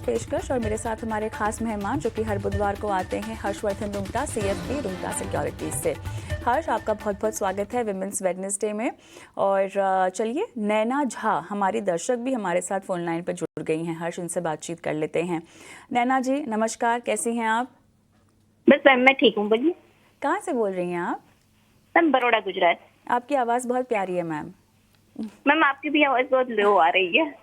पेशकश और मेरे साथ हमारे खास मेहमान जो कि हर बुधवार को आते हैं, हर्षवर्धन रुंगटा, CFP रुंगटा सिक्योरिटीज से। हर्ष, आपका बहुत बहुत स्वागत है विमेंस वेडनेसडे में। और चलिए, नैना झा हमारी दर्शक भी हमारे साथ फोन लाइन पर जुड़ गई हैं। हर्ष, उनसे बातचीत कर लेते हैं। नैना जी नमस्कार, कैसी हैं आप? बस मैम मैं ठीक हूँ, बोलिए। कहाँ से बोल रही हैं आप? मैम बड़ौदा, गुजरात। आपकी आवाज़ बहुत प्यारी है मैम। मैम आपकी भी आवाज़ बहुत लो आ रही है।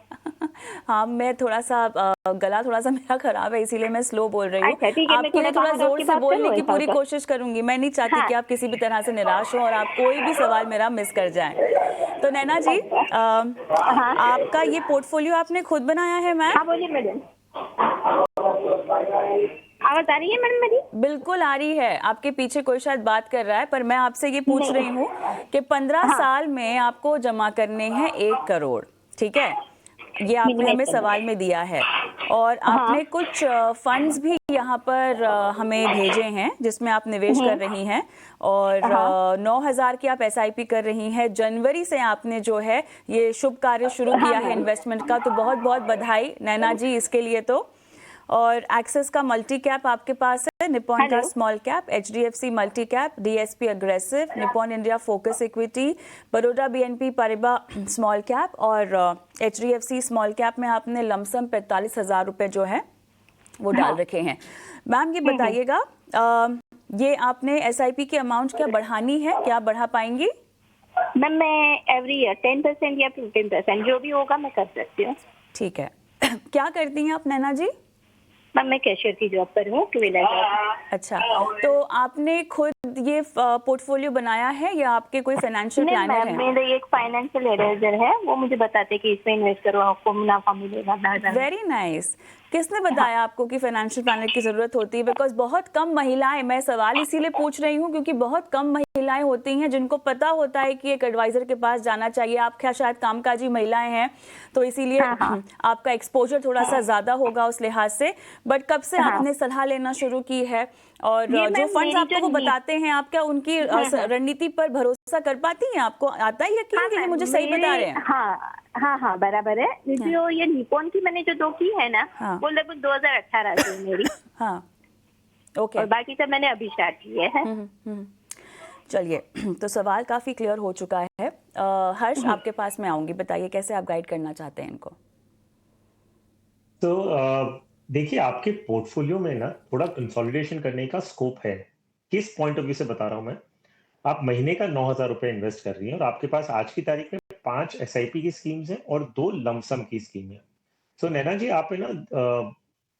हाँ, मैं थोड़ा सा गला थोड़ा सा मेरा खराब है, इसीलिए मैं स्लो बोल रही हूँ। अच्छा ठीक है, मैं आपके लिए थोड़ा बाहर जोर होके से बात बोलने करूँ की ऐसा पूरी तो। कोशिश करूंगी। मैं नहीं चाहती हाँ। कि आप किसी भी तरह से निराश हो और आप कोई भी सवाल मेरा मिस कर जाएं। तो नैना जी, हाँ आपका ये पोर्टफोलियो आपने खुद बनाया है मैम? हाँ, बोलिए मैडम। आवाज़ आ रही है मैडम मेरी? बिल्कुल आ रही है। आपके पीछे कोई शायद बात कर रहा है, पर मैं आपसे ये पूछ नहीं। रही हूँ कि 15 हाँ। साल में आपको जमा करने हैं 1 करोड़, ठीक है? ये आपने मिनिमम हमें करना सवाल है। में दिया है। और हाँ। आपने कुछ फंड्स भी यहाँ पर हमें भेजे हैं जिसमें आप निवेश कर रही हैं। और हाँ 9,000 की आप SIP कर रही हैं। जनवरी से आपने जो है ये शुभ कार्य शुरू हाँ किया है मैम। इन्वेस्टमेंट का, तो बहुत बहुत बधाई नैना जी इसके लिए। तो और एक्सेस का मल्टी कैप आपके पास है, निपॉन का hello. Small cap, HDFC multi cap, DSP aggressive, Nippon India focus equity, Baroda BNP Paribas small cap और HDFC स्मॉल कैप में आपने लमसम 45,000 रुपये जो है वो डाल रखे हैं। मैम ये बताइएगा, ये आपने SIP की अमाउंट क्या बढ़ानी है, क्या बढ़ा पाएंगी? मैम मैं एवरी ईयर 10% या 15% जो भी होगा मैं कर सकती हूँ। ठीक है। क्या करती हैं आप नैना जी? मैम मैं कैशियर की जॉब पर हूँ, 2 व्हीलर जॉब। अच्छा, तो आपने खुद ये पोर्टफोलियो बनाया है या आपके कोई फाइनेंशियल नहीं प्लानर मैम, हैं? मेरे एक फाइनेंशियल एडवाइजर है, वो मुझे बताते कि इसमें इन्वेस्ट करो आपको मुनाफा मिलेगा। Very nice. किसने बताया आपको कि फाइनेंशियल प्लानर की ज़रूरत होती है? बिकॉज बहुत कम महिलाएं, मैं सवाल इसीलिए पूछ रही हूँ क्योंकि बहुत कम महिलाएं होती हैं जिनको पता होता है कि एक एडवाइज़र के पास जाना चाहिए। आप क्या शायद कामकाजी महिलाएं हैं, तो इसीलिए हाँ हाँ आपका एक्सपोजर थोड़ा सा ज़्यादा होगा उस लिहाज से। बट कब से हाँ। आपने सलाह लेना शुरू की है? और ये जो मैम फंड्स मेरी आपको जो वो बताते हैं, आप क्या उनकी रणनीति पर भरोसा कर पाती हैं? आपको आता है यकीन हाँ कि ये मैम मुझे सही मेरे बता रहे हैं? हाँ हाँ हाँ बराबर है। हाँ जो ये निपॉन की मैंने जो 2 की है ना, हाँ वो लगभग 2018 से है मेरी। हाँ, ओके। और बाकी सब मैंने अभी स्टार्ट किए हैं। चलिए, तो सवाल काफ़ी क्लियर हो चुका है। हर्ष, आपके पास मैं आऊंगी, बताइए कैसे आप गाइड करना चाहते हैं इनको। तो देखिए, आपके पोर्टफोलियो में ना थोड़ा कंसोलिडेशन करने का स्कोप है। किस पॉइंट ऑफ व्यू से बता रहा हूं मैं? आप महीने का 9,000 रुपए इन्वेस्ट कर रही हैं और आपके पास आज की तारीख में 5 SIP की स्कीम्स हैं और 2 लमसम की स्कीम है। सो नैना जी, आप है ना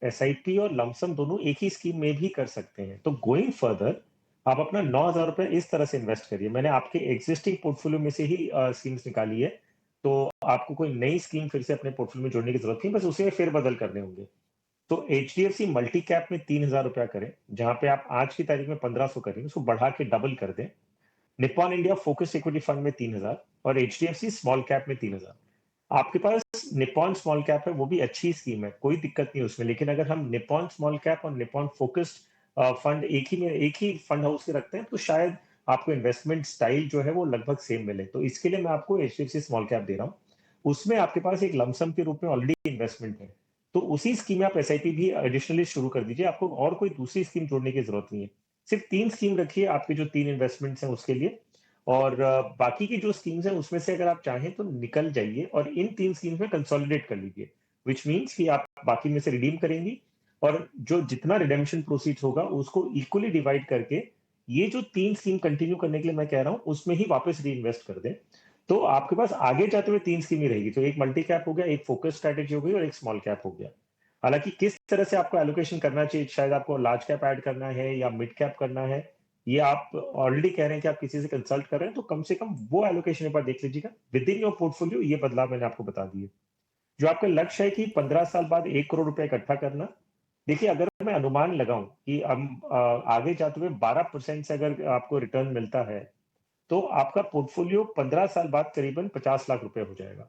SIP और लमसम दोनों एक ही स्कीम में भी कर सकते हैं। तो गोइंग फर्दर आप अपना 9,000 रुपए इस तरह से इन्वेस्ट करिए। मैंने आपके एग्जिस्टिंग पोर्टफोलियो में से ही स्कीम्स निकाली है, तो आपको कोई नई स्कीम फिर से अपने पोर्टफोलियो में जोड़ने की जरूरत नहीं, बस उसे फेरबदल करने होंगे। तो HDFC मल्टी कैप में 3,000 रुपया करें, जहां पे आप आज की तारीख में 1,500 करेंगे, उसको बढ़ा के डबल कर दें। Nippon India focus equity fund में 3,000 और HDFC स्मॉल कैप में 3,000। आपके पास निप्पॉन स्मॉल कैप है, वो भी अच्छी स्कीम है, कोई दिक्कत नहीं उसमें। लेकिन अगर हम निप्पॉन स्मॉल कैप और निप्पॉन फोकस्ड फंड एक ही फंड हाउस के रखते हैं, तो शायद आपको इन्वेस्टमेंट स्टाइल जो है वो लगभग सेम मिले। तो इसके लिए मैं आपको HDFC स्मॉल कैप दे रहा हूँ। उसमें आपके पास एक लमसम के रूप में ऑलरेडी इन्वेस्टमेंट है, तो उसी स्कीम में आप SIP भी एडिशनली शुरू कर दीजिए। आपको और कोई दूसरी स्कीम जोड़ने की जरूरत नहीं है। सिर्फ 3 स्कीम रखिए आपके जो 3 इन्वेस्टमेंट्स हैं उसके लिए। और बाकी की जो स्कीम्स हैं उसमें से अगर आप चाहें तो निकल जाइए और इन 3 स्कीम्स में कंसोलिडेट कर लीजिए, व्हिच मीन्स कि आप बाकी में से रिडीम करेंगी और जो जितना रिडेम्पशन प्रोसीड्स होगा उसको इक्वली डिवाइड करके ये जो 3 स्कीम कंटिन्यू करने के लिए मैं कह रहा हूँ उसमें ही वापस री इन्वेस्ट कर दें। तो आपके पास आगे जाते हुए 3 स्कीम ही रहेगी। तो एक मल्टी कैप हो गया, एक फोकस स्ट्रेटेजी हो गई और एक स्मॉल कैप हो गया। हालांकि किस तरह से आपको एलोकेशन करना चाहिए, शायद आपको लार्ज कैप ऐड करना है या मिड कैप करना है, ये आप ऑलरेडी कह रहे हैं कि आप किसी से कंसल्ट कर रहे हैं, तो कम से कम वो एलोकेशन एक बार देख लीजिएगा विद इन योर पोर्टफोलियो। ये बदलाव मैंने आपको बता दिए। जो आपका लक्ष्य है कि 15 साल बाद 1 करोड़ रुपए इकट्ठा करना, देखिए अगर मैं अनुमान लगाऊं कि हम आगे जाते हुए 12% से अगर आपको रिटर्न मिलता है, तो आपका पोर्टफोलियो 15 साल बाद करीबन 50 लाख रुपए हो जाएगा।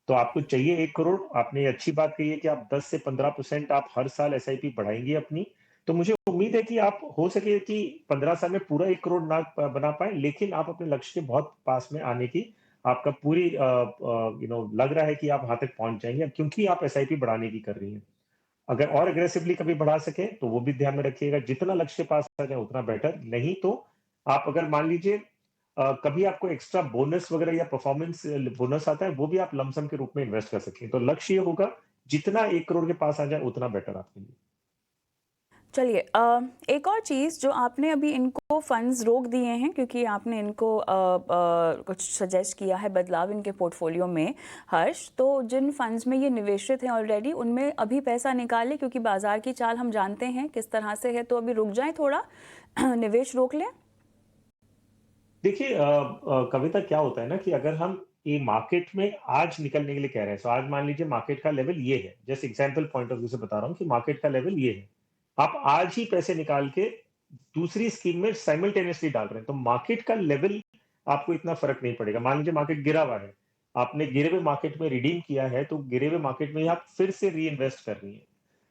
तो आपको चाहिए 1 करोड़। आपने अच्छी बात कही है कि आप 10 से 15% आप हर साल SIP बढ़ाएंगी अपनी। तो मुझे उम्मीद है कि आप हो सके कि 15 साल में पूरा 1 करोड़ ना बना पाए, लेकिन आप अपने लक्ष्य के बहुत पास में आने की आपका पूरी लग रहा है कि आप वहां तक पहुंच जाएंगे, क्योंकि आप SIP बढ़ाने की कर रही हैं। अगर और एग्रेसिवली कभी बढ़ा सकें, तो वो भी ध्यान में रखिएगा। जितना लक्ष्य के पास आ जाए उतना बेटर, नहीं तो आप अगर मान लीजिए कभी आपको एक्स्ट्रा बोनस वगैरह या परफॉर्मेंस बोनस आता है, वो भी आप लमसम के रूप में इन्वेस्ट कर सकते हैं। तो लक्ष्य ये होगा, जितना 1 करोड़ के पास आ जाए उतना बेटर आपके लिए। चलिए एक और चीज़ जो आपने अभी इनको फंड्स रोक दिए हैं क्योंकि आपने इनको कुछ सजेस्ट किया है बदलाव इनके पोर्टफोलियो में, हर्ष, तो जिन फंड्स में ये निवेशित हैं ऑलरेडी उनमें अभी पैसा निकालें क्योंकि बाजार की चाल हम जानते हैं किस तरह से है, तो अभी रुक जाएं थोड़ा निवेश रोक लें। देखिए कविता क्या होता है ना कि अगर हम ये मार्केट में आज निकलने के लिए कह रहे हैं, तो आज मान लीजिए मार्केट का लेवल ये है, just example point of view से बता रहा हूँ कि मार्केट का लेवल ये है। आप आज ही पैसे निकाल के दूसरी स्कीम में साइमल्टेनियसली डाल रहे हैं, तो मार्केट का लेवल आपको इतना फर्क नहीं पड़ेगा। मान लीजिए मार्केट गिरा हुआ है, आपने गिरे हुए मार्केट में रिडीम किया है, तो गिरे हुए मार्केट में आप फिर से री इन्वेस्ट कर रही हैं,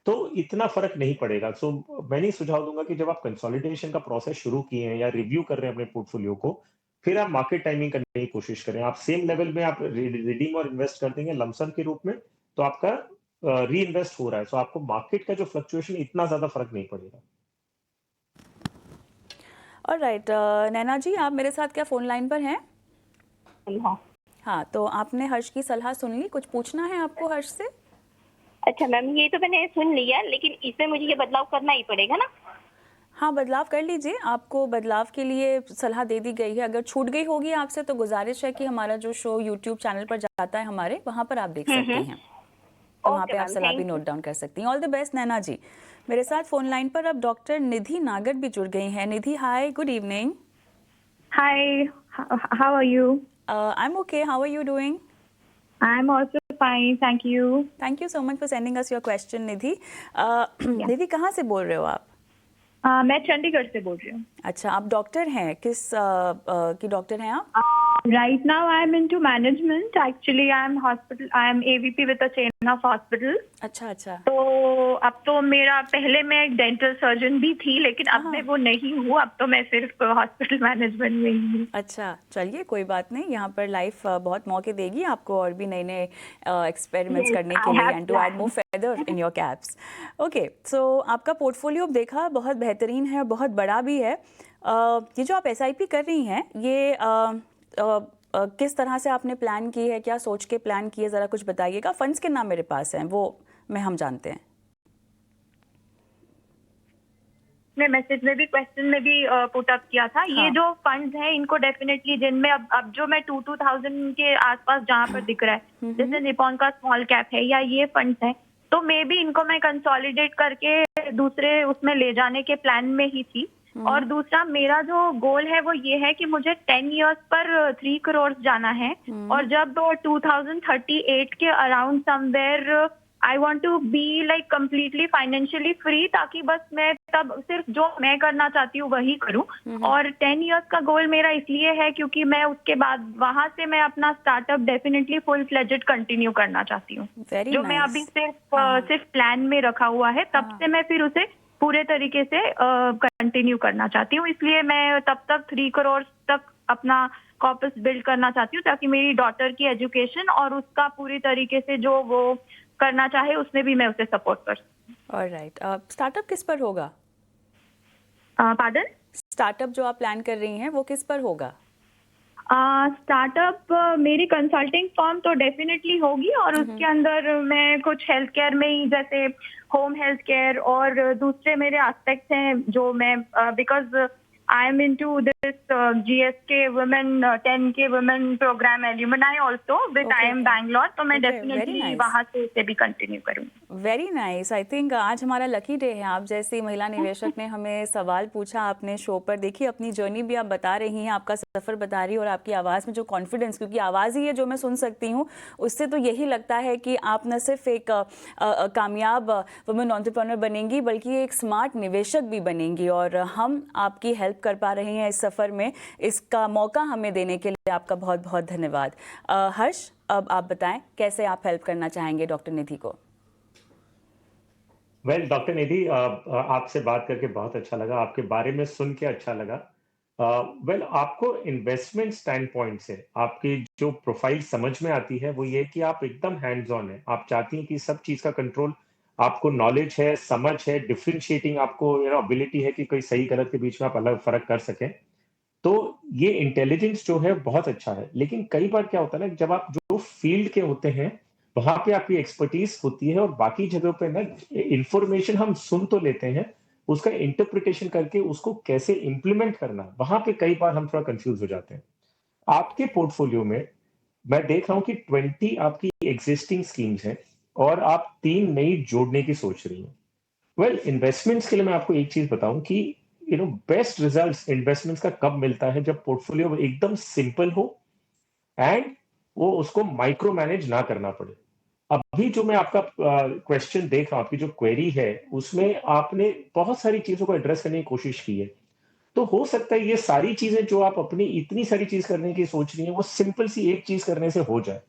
तो इतना फर्क नहीं पड़ेगा। सो मैं नहीं सुझाव दूंगा कि जब आप कंसोलिडेशन का प्रोसेस शुरू किए हैं या रिव्यू कर रहे हैं अपने पोर्टफोलियो को, फिर आप मार्केट टाइमिंग करने की कोशिश करें। आप सेम लेवल में आप रिडीम और इन्वेस्ट कर देंगे लमसम के रूप में, तो आपका री इन्वेस्ट हो रहा है, सो आपको मार्केट का जो फ्लक्चुएशन इतना ज्यादा फर्क नहीं पड़ेगा। ऑलराइट, नैना जी आप मेरे साथ क्या फ़ोन लाइन पर हैं? हाँ। हाँ, तो आपने हर्ष की सलाह सुन ली, कुछ पूछना है आपको हर्ष से? अच्छा मैम, ये तो मैंने सुन लिया, लेकिन इसमें मुझे ये बदलाव करना ही पड़ेगा ना? हाँ, बदलाव कर लीजिए, आपको बदलाव के लिए सलाह दे दी गई है। अगर छूट गई होगी आपसे तो गुजारिश है कि हमारा जो शो यूट्यूब चैनल पर जाता है हमारे, वहाँ पर आप देख सकती हैं, तो वहाँ ओके पे आप मैम, सलाह भी थैंक यू। नोट डाउन कर सकती हैं। ऑल द बेस्ट नैना जी। मेरे साथ फ़ोन लाइन पर अब डॉक्टर निधि नागर भी जुड़ गई हैं। Nidhi, hi, good evening. Hi, how are you? I am okay, how are you doing? I'm also fine, thank you. Thank you so much for sending us your question Nidhi. Nidhi कहाँ से बोल रहे हो आप? मैं चंडीगढ़ से बोल रही हूँ. अच्छा, आप डॉक्टर हैं, किस की डॉक्टर हैं आप? Right now I'm into management. Actually, I'm AVP with a chain of hospital. अच्छा अच्छा। तो अब तो मेरा पहले मैं एक डेंटल सर्जन भी थी, लेकिन अब मैं वो नहीं हूँ. अब तो मैं सिर्फ हॉस्पिटल मैनेजमेंट में ही हूँ. अच्छा, चलिए कोई बात नहीं, यहाँ पर लाइफ बहुत मौके देगी आपको और भी नए नए एक्सपेरिमेंट्स Yes, करने I के लिए have and to add more plans. Feather in your caps. Okay, so आपका पोर्टफोलियो देखा बहुत बेहतरीन है, बहुत बड़ा भी है। ये जो आप एसआईपी कर रही हैं, ये किस तरह से आपने प्लान की है, क्या सोच के प्लान की है, ज़रा कुछ बताइएगा। फंड्स के नाम मेरे पास हैं, वो हम जानते हैं। मैं मैसेज में भी क्वेश्चन में भी पुट अप किया था. ये हाँ। जो फंड्स हैं इनको डेफिनेटली जिनमें अब जो मैं 2000 के आसपास जहाँ पर दिख रहा है, जैसे निपॉन का स्मॉल कैप है या ये फंड्स हैं, तो मे बी इनको मैं कंसोलिडेट करके दूसरे उसमें ले जाने के प्लान में ही थी. और दूसरा मेरा जो गोल है वो ये है कि मुझे 10 इयर्स पर 3 करोड़ जाना है. और जब 2038 के around somewhere I want to be like completely financially free, ताकि बस मैं तब सिर्फ जो मैं करना चाहती हूँ वही करूँ. और 10 इयर्स का गोल मेरा इसलिए है क्योंकि मैं उसके बाद वहां से मैं अपना startup definitely full fledged continue करना चाहती हूँ. वेरी जो मैं नाइस। अभी सिर्फ प्लान में रखा हुआ है, तब से मैं फिर उसे पूरे तरीके से कंटिन्यू करना चाहती हूँ. इसलिए मैं तब तक 3 करोड़ तक अपना कॉर्पस बिल्ड करना चाहती हूँ, ताकि मेरी डॉटर की एजुकेशन और उसका पूरी तरीके से जो वो करना चाहे उसमें भी मैं उसे सपोर्ट कर सकूँ. ऑलराइट, स्टार्टअप किस पर होगा? पार्डन? स्टार्टअप जो आप प्लान कर रही हैं वो किस पर होगा? स्टार्टअप मेरी कंसल्टिंग फर्म तो डेफिनेटली होगी, और उसके अंदर मैं कुछ हेल्थ केयर में ही, जैसे होम हेल्थ केयर और दूसरे मेरे एस्पेक्ट्स हैं जो मैं because I am into this GSK women 10K women program alumni also with IIM Bangalore, तो मैं Okay, very डेफिनेटली nice. वहां से उसे भी कंटिन्यू करूँगी. Very nice. आई थिंक आज हमारा लकी डे है। आप जैसी महिला निवेशक ने हमें सवाल पूछा आपने शो पर। देखिए अपनी जर्नी भी आप बता रही हैं, आपका सफ़र बता रही हैं, और आपकी आवाज़ में जो कॉन्फिडेंस, क्योंकि आवाज़ ही है जो मैं सुन सकती हूँ, उससे तो यही लगता है कि आप न सिर्फ एक कामयाब वुमेन एंटरप्रेन्योर बनेंगी, बल्कि एक स्मार्ट निवेशक भी बनेंगी। और हम आपकी हेल्प कर पा रहे हैं इस सफ़र में, इसका मौका हमें देने के लिए आपका बहुत बहुत धन्यवाद। हर्ष, अब आप बताएं कैसे आप हेल्प करना चाहेंगे डॉक्टर निधि को? वेल डॉक्टर निधि, आपसे बात करके बहुत अच्छा लगा, आपके बारे में सुन के अच्छा लगा। वेल आपको इन्वेस्टमेंट स्टैंड पॉइंट से आपकी जो प्रोफाइल समझ में आती है वो ये कि आप एकदम हैंड्स ऑन है। आप चाहती हैं कि सब चीज़ का कंट्रोल आपको नॉलेज है, समझ है, डिफरेंशिएटिंग आपको एबिलिटी है कि कोई सही गलत के बीच में आप अलग फर्क कर सकें, तो ये इंटेलिजेंस जो है बहुत अच्छा है। लेकिन कई बार क्या होता है ना, जब आप जो फील्ड के होते हैं, वहां पे आपकी एक्सपर्टीज होती है और बाकी जगहों पे ना इंफॉर्मेशन हम सुन तो लेते हैं, उसका इंटरप्रिटेशन करके उसको कैसे इंप्लीमेंट करना, वहां पे कई बार हम थोड़ा कंफ्यूज हो जाते हैं। आपके पोर्टफोलियो में मैं देख रहा हूँ कि 20 आपकी एग्जिस्टिंग स्कीम्स हैं और आप 3 नई जोड़ने की सोच रही हैं। वेल, इन्वेस्टमेंट्स के लिए मैं आपको एक चीज बताऊं कि बेस्ट रिजल्ट्स इन्वेस्टमेंट्स का कब मिलता है, जब पोर्टफोलियो एकदम सिंपल हो एंड वो उसको माइक्रो मैनेज ना करना पड़े। अभी जो मैं आपका क्वेश्चन देख रहा हूं, आपकी जो क्वेरी है, उसमें आपने बहुत सारी चीजों को एड्रेस करने की कोशिश की है। तो हो सकता है ये सारी चीजें जो आप अपनी इतनी सारी चीज करने की सोच रही हैं, वो सिंपल सी एक चीज करने से हो जाए।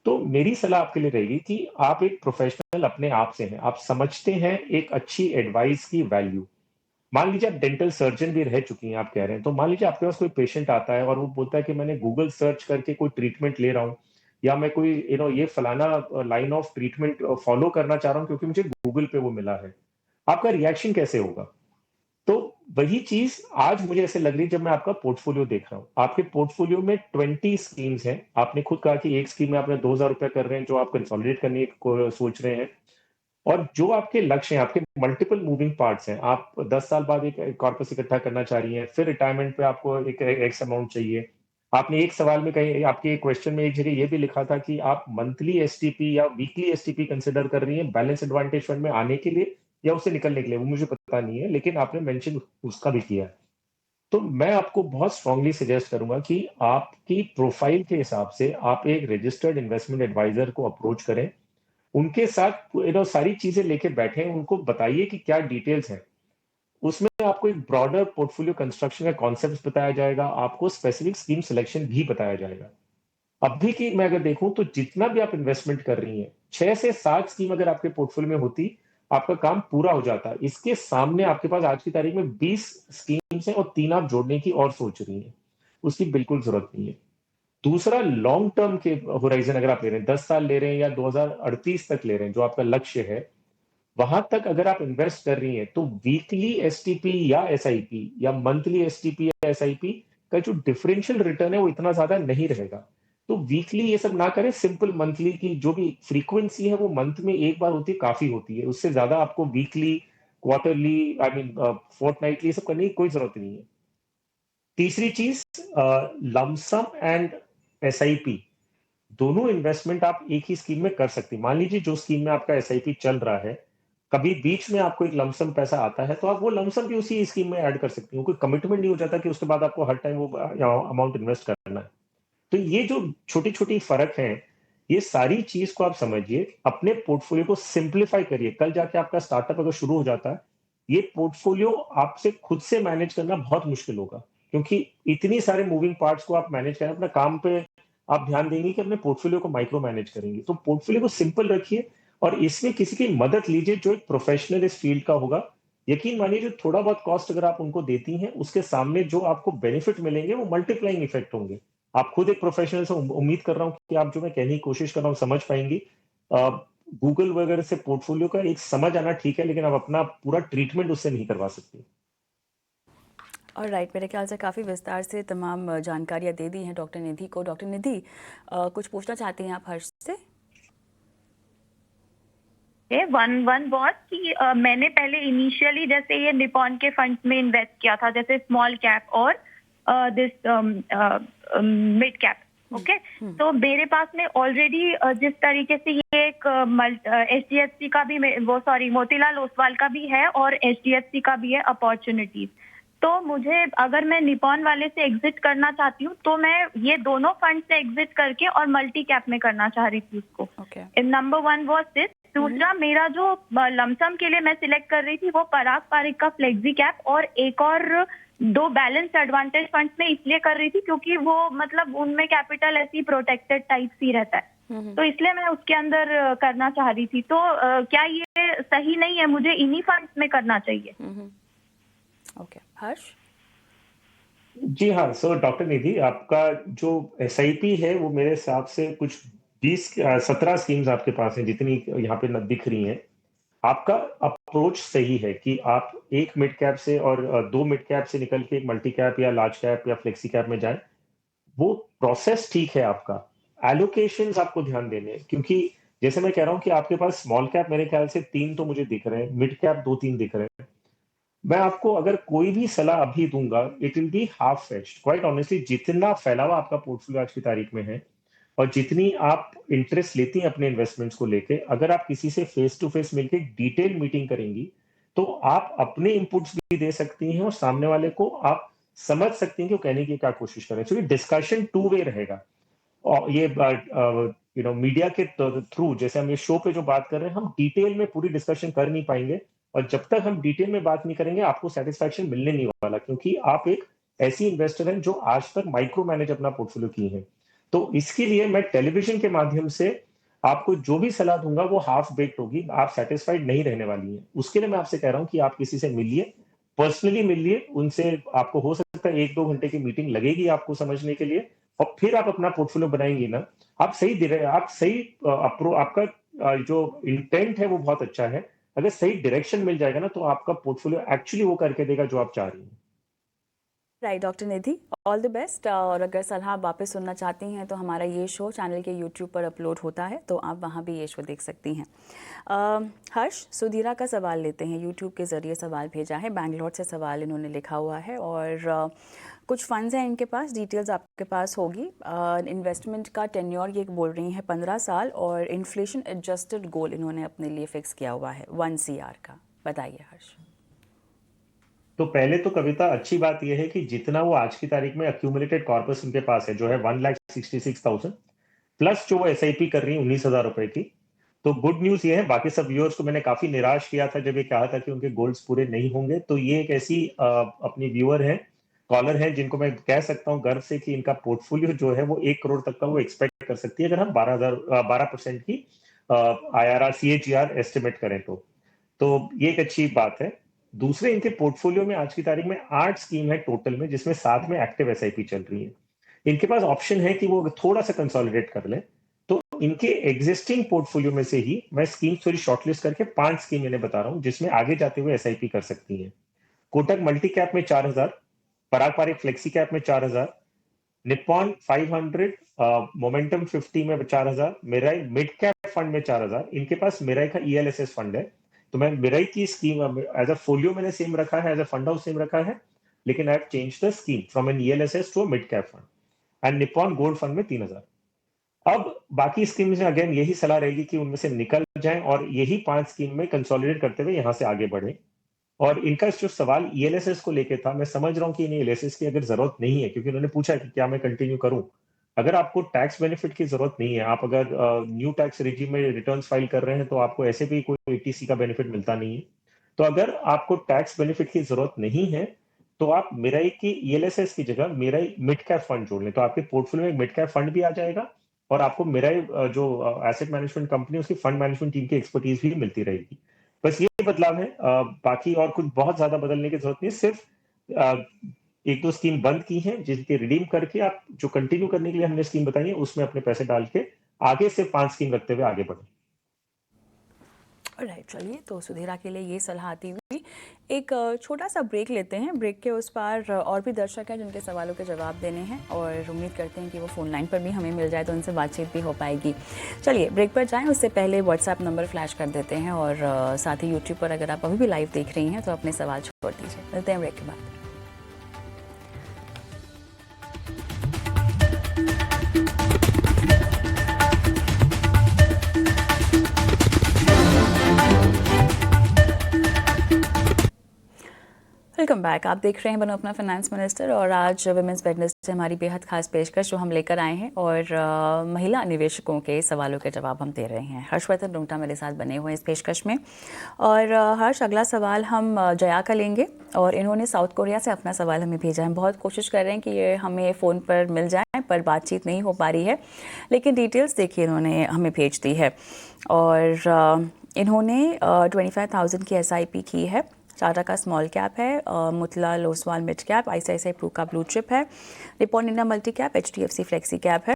तो मेरी सलाह आपके लिए रहेगी कि आप एक प्रोफेशनल अपने आप से हैं, आप समझते हैं एक अच्छी एडवाइस की वैल्यू। मान लीजिए आप डेंटल सर्जन भी रह चुकी हैं, आप कह रहे हैं, तो मान लीजिए आपके पास कोई पेशेंट आता है और वो बोलता है कि मैंने गूगल सर्च करके कोई ट्रीटमेंट ले रहा हूँ, या मैं कोई ये फलाना लाइन ऑफ ट्रीटमेंट फॉलो करना चाह रहा हूँ क्योंकि मुझे गूगल पे वो मिला है। आपका रिएक्शन कैसे होगा? तो वही चीज आज मुझे ऐसे लग रही है जब मैं आपका पोर्टफोलियो देख रहा हूँ। आपके पोर्टफोलियो में 20 स्कीम्स हैं। आपने खुद कहा कि एक स्कीम में आपने 2,000 रुपए कर रहे हैं जो आप कंसोलिडेट करने को सोच रहे हैं, और जो आपके लक्ष्य हैं, आपके मल्टीपल मूविंग पार्ट्स हैं। आप 10 साल बाद एक कॉर्पस इकट्ठा करना चाह रही हैं, फिर रिटायरमेंट पे आपको एक एक्स अमाउंट चाहिए। आपने एक सवाल में कहीं, आपके क्वेश्चन में एक जगह ये भी लिखा था कि आप मंथली एसटीपी या वीकली एसटीपी कंसिडर कर रही हैं बैलेंस एडवांटेज फंड में आने के लिए या उससे निकलने के लिए, वो मुझे पता नहीं है, लेकिन आपने मेंशन उसका भी किया है। तो मैं आपको बहुत स्ट्रांगली सजेस्ट करूंगा कि आपकी प्रोफाइल के हिसाब से आप एक रजिस्टर्ड इन्वेस्टमेंट एडवाइजर को अप्रोच करें, उनके साथ सारी चीजें लेके बैठे, उनको बताइए कि क्या डिटेल्स हैं। उसमें आपको एक ब्रॉडर पोर्टफोलियो कंस्ट्रक्शन का कॉन्सेप्ट बताया जाएगा, आपको स्पेसिफिक स्कीम सिलेक्शन भी बताया जाएगा। अभी की मैं अगर देखूं तो जितना भी आप इन्वेस्टमेंट कर रही हैं, 6 से 7 स्कीम अगर आपके पोर्टफोलियो में होती, आपका काम पूरा हो जाता। इसके सामने आपके पास आज की तारीख में 20 स्कीम्स हैं और 3 आप जोड़ने की और सोच रही हैं। उसकी बिल्कुल जरूरत नहीं है। दूसरा, लॉन्ग टर्म के होराइजन अगर आप ले रहे हैं, 10 साल ले रहे हैं या 2038 तक ले रहे हैं, जो आपका लक्ष्य है, वहां तक अगर आप इन्वेस्ट कर रही हैं, तो वीकली एसटीपी या एसआईपी या मंथली एसटीपी या एसआईपी का जो डिफरेंशियल रिटर्न है वो इतना ज्यादा नहीं रहेगा। तो वीकली ये सब ना करें, सिंपल मंथली की जो भी फ्रीक्वेंसी है वो मंथ में एक बार होती है, काफी होती है। उससे ज्यादा आपको weekly, quarterly, I mean fortnightly सब करने की कोई जरूरत नहीं है। तीसरी चीज, लमसम एंड एसआईपी दोनों इन्वेस्टमेंट आप एक ही स्कीम में कर सकती हैं। मान लीजिए जो स्कीम में आपका एसआईपी चल रहा है, कभी बीच में आपको एक लमसम पैसा आता है, तो आप वो लमसम भी उसी स्कीम में ऐड कर सकती हैं। कोई कमिटमेंट नहीं हो जाता कि उसके बाद आपको हर टाइम वो अमाउंट इन्वेस्ट करना है। तो ये जो छोटी छोटी फर्क है, ये सारी चीज को आप समझिए, अपने पोर्टफोलियो को सिंप्लीफाई करिए। कल जाके आपका स्टार्टअप अगर शुरू हो जाता है, ये पोर्टफोलियो आपसे खुद से मैनेज करना बहुत मुश्किल होगा, क्योंकि इतनी सारे मूविंग पार्ट्स को आप मैनेज करें। अपने काम पे आप ध्यान देंगे कि अपने पोर्टफोलियो को माइक्रो मैनेज करेंगे। तो पोर्टफोलियो को सिंपल रखिए और इसमें किसी की मदद लीजिए जो एक प्रोफेशनल इस फील्ड का होगा। यकीन मानिए, जो थोड़ा बहुत कॉस्ट अगर आप उनको देती हैं, उसके सामने जो आपको बेनिफिट मिलेंगे वो मल्टीप्लाइंग इफेक्ट होंगे। आप खुद एक प्रोफेशनल से उम्मीद कर रहा हूँ कि आप जो मैं कहने की कोशिश कर रहा हूँ समझ पाएंगी। गूगल वगैरह से पोर्टफोलियो का एक समझ आना ठीक है, लेकिन आप अपना पूरा ट्रीटमेंट उससे नहीं करवा सकते। और राइट, मेरे ख्याल से काफ़ी विस्तार से तमाम जानकारियाँ दे दी हैं डॉक्टर निधि को। डॉक्टर निधि, कुछ पूछना चाहती हैं आप हर्ष से? वन बहुत कि मैंने पहले इनिशियली जैसे ये निपॉन के फंड्स में इन्वेस्ट किया था, जैसे स्मॉल कैप और दिस मिड कैप। ओके, तो मेरे पास में ऑलरेडी जिस तरीके से ये एक एचडीएफसी का भी मोतीलाल ओसवाल का भी है और एचडीएफसी का भी है अपॉर्चुनिटीज। तो मुझे, अगर मैं निपॉन वाले से एग्जिट करना चाहती हूँ, तो मैं ये दोनों फंड से एग्जिट करके और मल्टी कैप में करना चाह रही थी उसको। Number 1 was this. दूसरा, मेरा जो लमसम के लिए मैं सिलेक्ट कर रही थी वो पराग पारिक का फ्लेक्सी कैप और एक और 2 बैलेंस एडवांटेज फंड्स में इसलिए कर रही थी क्योंकि वो मतलब उनमें कैपिटल ऐसी प्रोटेक्टेड टाइप ही रहता है, तो इसलिए मैं उसके अंदर करना चाह रही थी। तो क्या ये सही नहीं है, मुझे इन्हीं फंड्स में करना चाहिए? ओके, हर्ष? जी हाँ, सो डॉक्टर निधि, आपका जो एसआईपी है वो मेरे हिसाब से कुछ 17 स्कीम्स आपके पास हैं, जितनी यहाँ पे दिख रही हैं। आपका अप्रोच सही है कि आप एक मिड कैप से और दो मिड कैप से निकल के एक मल्टी कैप या लार्ज कैप या फ्लेक्सी कैप में जाएं, वो प्रोसेस ठीक है आपका। एलोकेशंस आपको ध्यान देने हैं, क्योंकि जैसे मैं कह रहा हूं कि आपके पास स्मॉल कैप मेरे ख्याल से 3 तो मुझे दिख रहे हैं, मिड कैप 2-3 दिख रहे हैं। मैं आपको अगर कोई भी सलाह अभी दूंगा, it will be half fetched. Quite honestly, जितना फैला हुआ आपका पोर्टफोलियो आज की तारीख में है और जितनी आप इंटरेस्ट लेती हैं अपने इन्वेस्टमेंट्स को लेके, अगर आप किसी से फेस टू फेस मिलकर डिटेल मीटिंग करेंगी, तो आप अपने इनपुट्स भी दे सकती हैं और सामने वाले को आप समझ सकती हैं कि वो कहने की क्या कोशिश कर रहे हैं। एक्चुअली डिस्कशन टू वे रहेगा। और ये मीडिया के थ्रू, जैसे हम ये शो पे जो बात कर रहे हैं, हम डिटेल में पूरी डिस्कशन कर नहीं पाएंगे। और जब तक हम डिटेल में बात नहीं करेंगे, आपको सेटिस्फैक्शन मिलने नहीं वाला, क्योंकि आप एक ऐसी इन्वेस्टर हैं जो आज तक माइक्रो मैनेज अपना पोर्टफोलियो की है। तो इसके लिए मैं टेलीविजन के माध्यम से आपको जो भी सलाह दूंगा वो हाफ बेक्ड होगी, आप सेटिस्फाइड नहीं रहने वाली हैं। उसके लिए मैं आपसे कह रहा हूं कि आप किसी से मिलिए, पर्सनली मिलिए उनसे। आपको हो सकता है 1-2 घंटे की मीटिंग लगेगी आपको समझने के लिए, और फिर आप अपना पोर्टफोलियो बनाएंगे ना, आप सही आप सही आपका जो इंटेंट है वो बहुत अच्छा है। अगर सही डायरेक्शन मिल जाएगा ना, तो आपका पोर्टफोलियो एक्चुअली वो करके देगा जो आप चाह रही हैं। Right doctor Nidhi, all the best. और अगर सलाह आप वापस सुनना चाहती हैं तो हमारा ये शो चैनल के यूट्यूब पर अपलोड होता है, तो आप वहाँ भी ये शो देख सकती हैं। हर्ष, सुधीरा का सवाल लेते हैं। यूट्यूब के ज़रिए सवाल भेजा है, बैंगलोर से सवाल इन्होंने लिखा हुआ है। और कुछ फंड्स हैं इनके पास, डिटेल्स आपके पास होगी। इन्वेस्टमेंट का टेन्योर ये बोल रही हैं 15 साल, और इन्फ्लेशन एडजस्टेड गोल इन्होंने अपने लिए फिक्स किया हुआ है 1 CR का। बताइए हर्ष। तो पहले तो कविता, अच्छी बात यह है कि जितना वो आज की तारीख में अक्यूमुलेटेड कॉर्पस उनके पास है, जो है 1,66,000, प्लस जो वो एसआईपी कर रही है 19,000 रुपए की, तो गुड न्यूज ये है। बाकी सब व्यूअर्स को मैंने काफी निराश किया था जब ये कहा था कि उनके गोल्स पूरे नहीं होंगे। तो ये एक ऐसी अपनी व्यूअर है, कॉलर है, जिनको मैं कह सकता हूँ गर्व से कि इनका पोर्टफोलियो जो है वो 1 करोड़ तक का वो एक्सपेक्ट कर सकती है, अगर हम 12% की IRR CAGR एस्टिमेट करें तो ये एक अच्छी बात है। दूसरे, इनके पोर्टफोलियो में आज की तारीख में 8 स्कीम है टोटल में, जिसमें 7 में एक्टिव एसआईपी चल रही है। इनके पास ऑप्शन है कि वो थोड़ा सा कंसोलिडेट कर ले। तो इनके एग्जिस्टिंग पोर्टफोलियो में से ही मैं स्कीम थोड़ी शॉर्टलिस्ट करके 5 स्कीम इन्हें बता रहा हूं, जिसमें आगे जाते हुए एसआईपी कर सकती हैं। कोटक मल्टी कैप में 4,000, पराग पारिक फ्लेक्सी कैप में 4,000, निप्पॉन 500 मोमेंटम 50 में 4,000, मेराई मिड कैप फंड में 4,000। इनके पास मेराई का ELSS फंड है, तो मैं मेराई की स्कीम एज अ फोलियो मैंने सेम रखा है, as a fund house same रखा है, लेकिन I have change the scheme from an ELSS to a mid cap fund. And Nippon gold fund में 3,000। अब बाकी स्कीम्स में अगेन यही सलाह रहेगी कि उनमें से निकल जाएं और यही 5 स्कीम में कंसोलिडेट करते हुए यहां से आगे बढ़े। और इनका जो सवाल ELSS को लेके था, मैं समझ रहा हूं कि इन्हें ELSS की अगर जरूरत नहीं है, क्योंकि उन्होंने पूछा कि क्या मैं कंटिन्यू करूं। अगर आपको टैक्स बेनिफिट की जरूरत नहीं है, आप अगर न्यू टैक्स रिजीम में रिटर्न्स फाइल कर रहे हैं, तो आपको ऐसे भी कोई ATC का बेनिफिट मिलता नहीं है। तो अगर आपको टैक्स बेनिफिट की जरूरत नहीं है, तो आप मेराई की ELSS की जगह मेराई मिड कैप फंड जोड़ लें, तो आपके पोर्टफोलियो में मिड कैप फंड भी आ जाएगा और आपको मेराई जो एसेट मैनेजमेंट कंपनी, उसकी फंड मैनेजमेंट टीम की एक्सपर्टीज भी मिलती रहेगी। बस ये बदलाव है, बाकी और कुछ बहुत ज्यादा बदलने की जरूरत नहीं। सिर्फ 1-2 स्कीम बंद की हैं, जिनके रिडीम करके आप जो कंटिन्यू करने के लिए हमने स्कीम बताई है, उसमें अपने पैसे डाल के आगे से 5 स्कीम रखते हुए आगे बढ़े। राइट, चलिए, तो सुधीरा के लिए ये सलाह आती हुई एक छोटा सा ब्रेक लेते हैं। ब्रेक के उस पार और भी दर्शक हैं जिनके सवालों के जवाब देने हैं, और उम्मीद करते हैं कि वो फ़ोन लाइन पर भी हमें मिल जाए तो उनसे बातचीत भी हो पाएगी। चलिए ब्रेक पर जाएं, उससे पहले व्हाट्सएप नंबर फ्लैश कर देते हैं, और साथ ही यूट्यूब पर अगर आप अभी भी लाइव देख रही हैं तो अपने सवाल छोड़ दीजिए। मिलते हैं ब्रेक के बाद। Welcome back. आप देख रहे हैं बनो अपना फाइनेंस मिनिस्टर, और आज विमेंस वेडनेसडे से हमारी बेहद खास पेशकश जो हम लेकर आए हैं, और महिला निवेशकों के सवालों के जवाब हम दे रहे हैं। हर्षवर्धन रुंगटा मेरे साथ बने हुए हैं इस पेशकश में। और हर्ष, अगला सवाल हम जया का लेंगे, और इन्होंने साउथ कोरिया से अपना सवाल हमें भेजा है। बहुत कोशिश कर रहे हैं कि ये हमें फ़ोन पर मिल जाए, पर बातचीत नहीं हो पा रही है, लेकिन डिटेल्स देखिए इन्होंने हमें भेज दी है। और इन्होंने 25,000 की SIP की है। टाटा का स्मॉल कैप है, मुतला लोसवाल मिड कैप, ICICI प्रू का ब्लू चिप है, Nippon India multi cap, HDFC flexi cap है,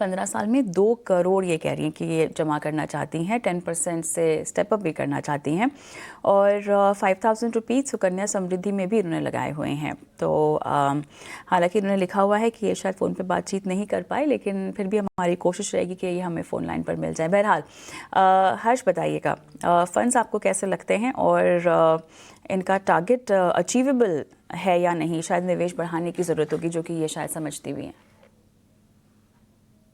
15 साल में 2 करोड़ ये कह रही हैं कि ये जमा करना चाहती हैं, 10% से स्टेप अप भी करना चाहती हैं और 5,000 रुपीज़ सुकन्या समृद्धि में भी इन्होंने लगाए हुए हैं। तो हालांकि इन्होंने लिखा हुआ है कि ये शायद फ़ोन पे बातचीत नहीं कर पाए, लेकिन फिर भी हमारी कोशिश रहेगी कि ये हमें फ़ोन लाइन पर मिल जाए। बहरहाल हर्ष बताइएगा, फ़ंड्स आपको कैसे लगते हैं और इनका टारगेट अचीवेबल है या नहीं? शायद निवेश बढ़ाने की ज़रूरत होगी, जो कि ये शायद समझती भी हैं।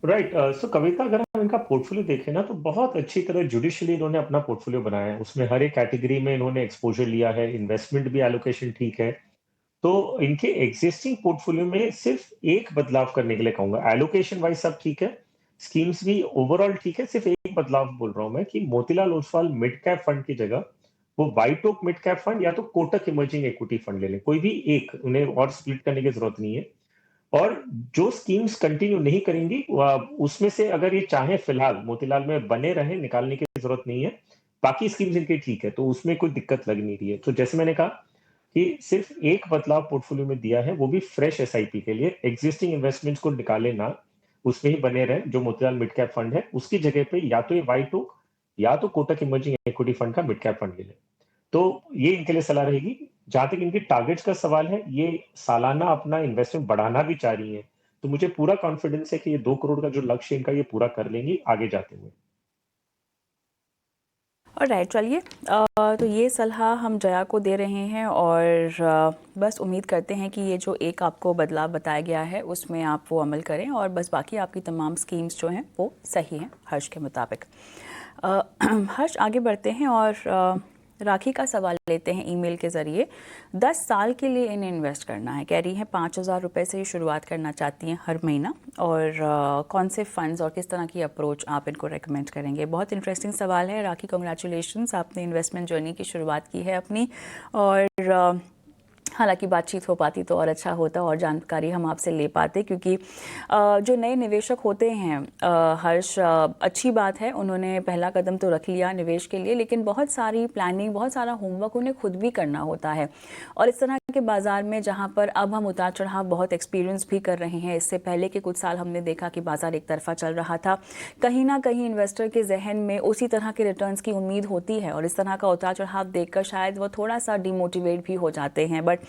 राइट। सो कविता, अगर हम इनका पोर्टफोलियो देखें ना, तो बहुत अच्छी तरह जुडिशियली इन्होंने अपना पोर्टफोलियो बनाया है। उसमें हर एक कैटेगरी में इन्होंने एक्सपोजर लिया है, इन्वेस्टमेंट भी एलोकेशन ठीक है। तो इनके एग्जिस्टिंग पोर्टफोलियो में सिर्फ एक बदलाव करने के लिए कहूंगा। एलोकेशन वाइज सब ठीक है, स्कीम्स भी ओवरऑल ठीक है, सिर्फ एक बदलाव बोल रहा हूं मैं कि Motilal Oswal mid cap fund की जगह वो white oak mid cap fund या तो कोटक इमर्जिंग इक्विटी फंड ले लें, कोई भी एक, उन्हें और स्प्लिट करने की जरूरत नहीं है। और जो स्कीम्स कंटिन्यू नहीं करेंगी उसमें से अगर ये चाहे फिलहाल मोतीलाल में बने रहे, निकालने की जरूरत नहीं है। बाकी स्कीम्स इनके ठीक है, तो उसमें कोई दिक्कत लग नहीं रही है। तो जैसे मैंने कहा कि सिर्फ एक बदलाव पोर्टफोलियो में दिया है, वो भी फ्रेश एसआईपी के लिए। एग्जिस्टिंग इन्वेस्टमेंट्स को निकाले ना, उसमें ही बने रहे। जो मोतीलाल मिड कैप फंड है उसकी जगह पे या तो ये वाइट ओक या तो कोटक इमर्जिंग इक्विटी फंड का मिड कैप फंड ले ले। तो ये इनके लिए सलाह रहेगी। जहां तक इनकी टारगेट्स का सवाल है, ये सालाना अपना इन्वेस्टमेंट बढ़ाना भी चाह रही है, तो मुझे पूरा कॉन्फिडेंस है कि ये 2 करोड़ का जो लक्ष्य इनका ये पूरा कर लेंगी आगे जाते हुए। और राइट, चलिए तो ये सलाह हम जया को दे रहे हैं और बस उम्मीद करते हैं कि ये जो एक आपको बदलाव बताया गया है उसमें आप वो अमल करें और बस बाकी आपकी तमाम स्कीम्स जो हैं वो सही हैं हर्ष के मुताबिक। हर्ष, आगे बढ़ते हैं और राखी का सवाल लेते हैं ईमेल के ज़रिए। 10 साल के लिए इन्हें इन्वेस्ट करना है, कह रही हैं 5,000 रुपये से ये शुरुआत करना चाहती हैं हर महीना, और कौन से फ़ंड्स और किस तरह की अप्रोच आप इनको रेकमेंड करेंगे? बहुत इंटरेस्टिंग सवाल है राखी, कॉन्ग्रेचुलेशंस, आपने इन्वेस्टमेंट जर्नी की शुरुआत की है अपनी। और हालांकि बातचीत हो पाती तो और अच्छा होता और जानकारी हम आपसे ले पाते, क्योंकि जो नए निवेशक होते हैं, हर्ष, अच्छी बात है उन्होंने पहला कदम तो रख लिया निवेश के लिए, लेकिन बहुत सारी प्लानिंग, बहुत सारा होमवर्क उन्हें खुद भी करना होता है। और इस तरह के बाज़ार में जहां पर अब हम उतार चढ़ाव बहुत एक्सपीरियंस भी कर रहे हैं, इससे पहले के कुछ साल हमने देखा कि बाज़ार एक तरफा चल रहा था, कहीं ना कहीं इन्वेस्टर के जहन में उसी तरह के रिटर्न्स की उम्मीद होती है और इस तरह का उतार चढ़ाव देखकर शायद वो थोड़ा सा डिमोटिवेट भी हो जाते हैं। बट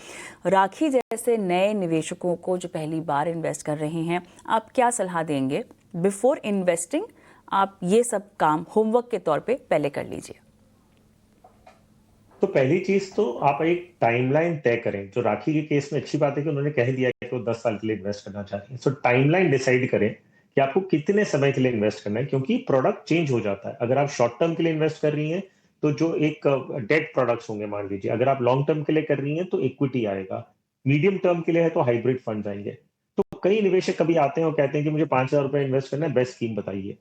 राखी जैसे नए निवेशकों को जो पहली बार इन्वेस्ट कर रहे हैं, आप क्या सलाह देंगे? बिफोर इन्वेस्टिंग आप ये सब काम होमवर्क के तौर पे पहले कर लीजिए। तो पहली चीज तो आप एक टाइमलाइन तय करें। जो राखी के केस में अच्छी बात है कि उन्होंने कह दिया कि वो 10 साल के लिए इन्वेस्ट करना चाहती है। सो टाइमलाइन डिसाइड करें कि आपको कितने समय के लिए इन्वेस्ट करना है, क्योंकि प्रोडक्ट चेंज हो जाता है। अगर आप शॉर्ट टर्म के लिए इन्वेस्ट कर रही हैं तो जो एक डेट प्रोडक्ट्स होंगे मान लीजिए, अगर आप लॉन्ग टर्म के लिए कर रही हैं तो इक्विटी आएगा, मीडियम टर्म के लिए है तो हाइब्रिड फंड आएंगे। तो कई निवेशक कभी आते हैं और कहते हैं कि मुझे 5,000 रुपए इन्वेस्ट करना है, बेस्ट स्कीम बताइए।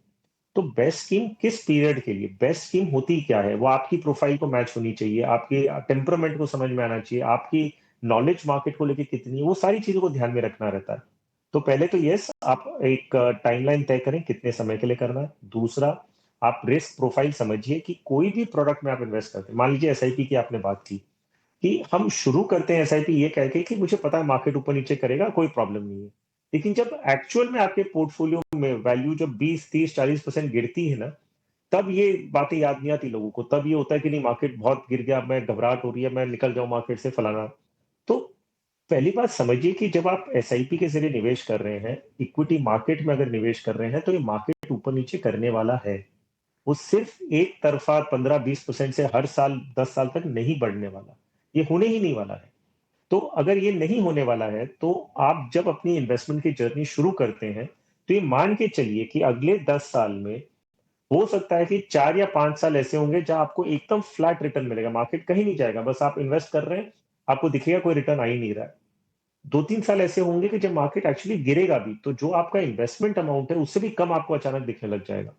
तो बेस्ट स्कीम किस पीरियड के लिए? बेस्ट स्कीम होती क्या है? वो आपकी प्रोफाइल को मैच होनी चाहिए, आपके टेम्परामेंट को समझ में आना चाहिए, आपकी नॉलेज मार्केट को लेके कितनी है, वो सारी चीजों को ध्यान में रखना रहता है। तो पहले तो यस, आप एक टाइमलाइन तय करें कितने समय के लिए करना है। दूसरा, आप रिस्क प्रोफाइल समझिए कि कोई भी प्रोडक्ट में आप इन्वेस्ट करते हैं। मान लीजिए एसआईपी की आपने बात की कि हम शुरू करते हैं एसआईपी ये कह के कि मुझे पता है मार्केट ऊपर नीचे करेगा, कोई प्रॉब्लम नहीं है। लेकिन जब एक्चुअल में आपके पोर्टफोलियो में वैल्यू जब 20, 30, 40% गिरती है ना, तब ये बातें याद नहीं आती लोगों को। तब ये होता है कि नहीं, मार्केट बहुत गिर गया, मैं घबराहट हो रही है, मैं निकल जाऊं मार्केट से, फलाना। तो पहली बात समझिए कि जब आप एसआईपी के जरिए निवेश कर रहे हैं, इक्विटी मार्केट में अगर निवेश कर रहे हैं, तो ये मार्केट ऊपर नीचे करने वाला है। वो सिर्फ एक तरफा 15-20% से हर साल 10 साल तक नहीं बढ़ने वाला, ये होने ही नहीं वाला है। तो अगर ये नहीं होने वाला है, तो आप जब अपनी इन्वेस्टमेंट की जर्नी शुरू करते हैं, तो ये मान के चलिए कि अगले 10 साल में हो सकता है कि 4 या 5 साल ऐसे होंगे जहां आपको एकदम फ्लैट रिटर्न मिलेगा, मार्केट कहीं नहीं जाएगा, बस आप इन्वेस्ट कर रहे हैं, आपको दिखेगा कोई रिटर्न आ ही नहीं रहा है। 2-3 साल ऐसे होंगे कि जब मार्केट एक्चुअली गिरेगा भी, तो जो आपका इन्वेस्टमेंट अमाउंट है उससे भी कम आपको अचानक दिखने लग जाएगा।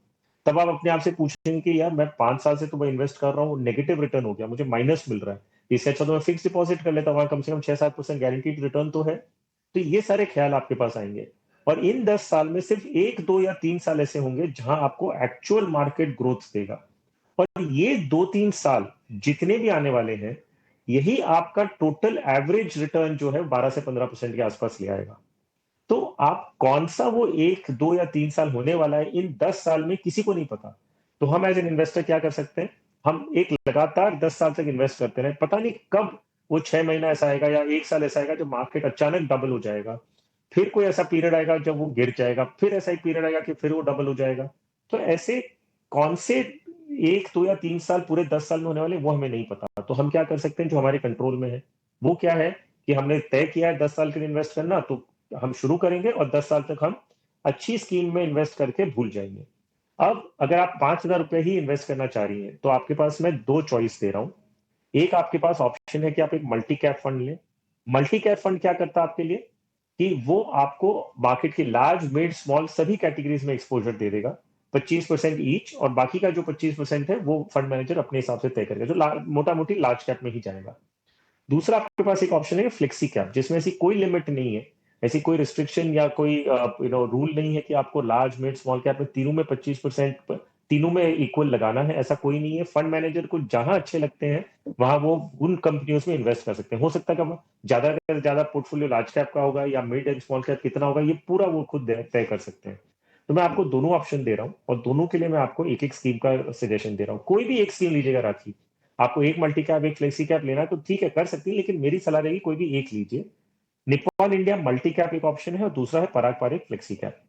तब आप अपने आप से पूछेंगे कि यार मैं 5 साल से तो मैं इन्वेस्ट कर रहा हूँ, नेगेटिव रिटर्न हो गया, मुझे माइनस मिल रहा है, इससे अच्छा तो मैं फिक्स डिपॉजिट कर लेता हूँ, वहां कम से कम 6-7% गारंटीड रिटर्न तो है। तो ये सारे ख्याल आपके पास आएंगे। और इन 10 साल में सिर्फ 1, 2 या 3 साल ऐसे होंगे जहां आपको एक्चुअल मार्केट ग्रोथ देगा। और ये 2-3 साल जितने भी आने वाले हैं, यही आपका टोटल एवरेज रिटर्न जो है 12 से 15% के आसपास ले आएगा। तो आप कौन-सा वो 1, 2 या 3 साल होने वाला है, इन 10 साल में किसी को नहीं पता। तो हम एज़ एन इन्वेस्टर क्या कर सकते हैं, हम एक लगातार 10 साल तक इन्वेस्ट करते रहें, पता नहीं कब वो 6 महीना ऐसा आएगा या 1 साल ऐसा आएगा जब मार्केट अचानक डबल हो जाएगा। फिर कोई ऐसा पीरियड आएगा जब वो गिर जाएगा, फिर ऐसा एक पीरियड आएगा कि फिर वो डबल हो जाएगा। तो ऐसे कौन से 1, 2 या 3 साल पूरे 10 साल में होने वाले वो हमें नहीं पता। तो हम क्या कर सकते हैं जो हमारे कंट्रोल में है, वो क्या है कि हमने तय किया है 10 साल के लिए इन्वेस्ट करना, तो हम शुरू करेंगे और 10 साल तक हम अच्छी स्कीम में इन्वेस्ट करके भूल जाएँगे। अब अगर आप ₹5000 ही इन्वेस्ट करना चाह रही हैं, तो आपके पास मैं 2 चॉइस दे रहा हूँ। एक आपके पास ऑप्शन है कि आप एक मल्टी कैप फंड लें। मल्टी कैप फंड क्या करता है आपके लिए कि वो आपको मार्केट की लार्ज, मिड, स्मॉल सभी कैटेगरीज़ में एक्सपोज़र दे देगा। 25% ईच और बाकी का जो 25% है वो फंड मैनेजर अपने हिसाब से तय करेगा, जो ला मोटा-मोटी लार्ज कैप में ही जाएगा। दूसरा आपके पास एक ऑप्शन है फ्लेक्सी कैप जिसमें ऐसी कोई लिमिट नहीं है, ऐसी कोई रिस्ट्रिक्शन या कोई रूल नहीं है कि आपको लार्ज, मिड, स्मॉल कैप में तीनों में 25% तीनों में इक्वल लगाना है, ऐसा कोई नहीं है। फंड मैनेजर को जहाँ अच्छे लगते हैं, वहाँ वो उन कंपनियों में इन्वेस्ट कर सकते हैं। हो सकता है कि ज़्यादा से ज़्यादा पोर्टफोलियो लार्ज कैप का होगा या मिड एंड स्मॉल कैप कितना होगा, ये पूरा वो खुद तय कर सकते हैं। तो मैं आपको दोनों ऑप्शन दे रहा हूँ और दोनों के लिए मैं आपको एक-एक स्कीम का सजेशन दे रहा हूँ। कोई भी एक स्कीम लीजिएगा राखी। आपको एक मल्टी कैप, एक फ्लेक्सी कैप लेना है तो ठीक है, कर सकती हैं, लेकिन मेरी सलाह रहेगी कोई भी एक लीजिए। निप्पॉन इंडिया मल्टी कैप एक ऑप्शन है और दूसरा है पराग पारिक फ्लेक्सी कैप।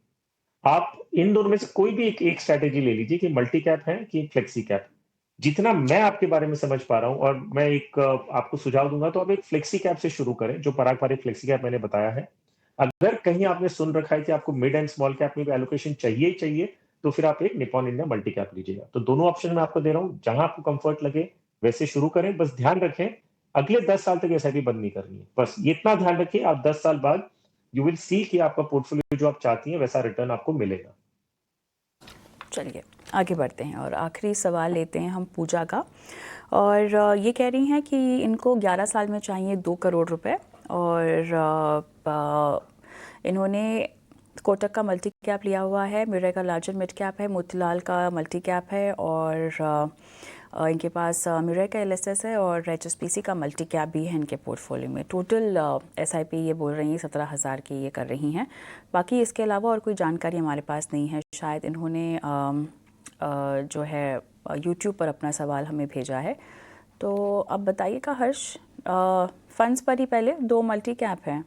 आप इन दोनों में से कोई भी एक स्ट्रैटेजी ले लीजिए कि मल्टी कैप है कि फ्लेक्सी कैप। जितना मैं आपके बारे में समझ पा रहा हूँ और मैं एक आपको सुझाव दूँगा तो आप एक फ्लेक्सी कैप से शुरू करें, जो पराग पारिक फ्लेक्सी कैप मैंने बताया है। अगर कहीं आपने सुन रखा है कि आपको मिड एंड स्मॉल कैप में भी एलोकेशन चाहिए ही चाहिए, तो फिर आप एक निप्पॉन इंडिया मल्टी कैप लीजिएगा। तो दोनों ऑप्शन मैं आपको दे रहा हूँ, जहाँ आपको कम्फर्ट लगे वैसे शुरू करें। बस ध्यान रखें, अगले 10 साल तक एसआईपी बंद नहीं करनी है। बस ये इतना ध्यान रखिए, आप 10 साल बाद यू विल सी कि आपका पोर्टफोलियो जो आप चाहती हैं, वैसा रिटर्न आपको मिलेगा। चलिए आगे बढ़ते हैं और आखिरी सवाल लेते हैं हम पूजा का। और ये कह रही हैं कि इनको 11 साल में चाहिए 2 करोड़ रुपए और इन्होंने कोटक का मल्टी कैप लिया हुआ है, मिरर का लार्जर मिड कैप है, मोतीलाल का मल्टी कैप है और इनके पास मिरर का एलएसएस है और एचएसबीसी का मल्टी कैप भी है इनके पोर्टफोलियो में। टोटल एसआईपी ये बोल रही हैं 17,000 की ये कर रही हैं। बाकी इसके अलावा और कोई जानकारी हमारे पास नहीं है। शायद इन्होंने जो है यूट्यूब पर अपना सवाल हमें भेजा है। तो अब बताइएगा हर्ष, फंड्स पर ही पहले 2 मल्टी कैप हैं,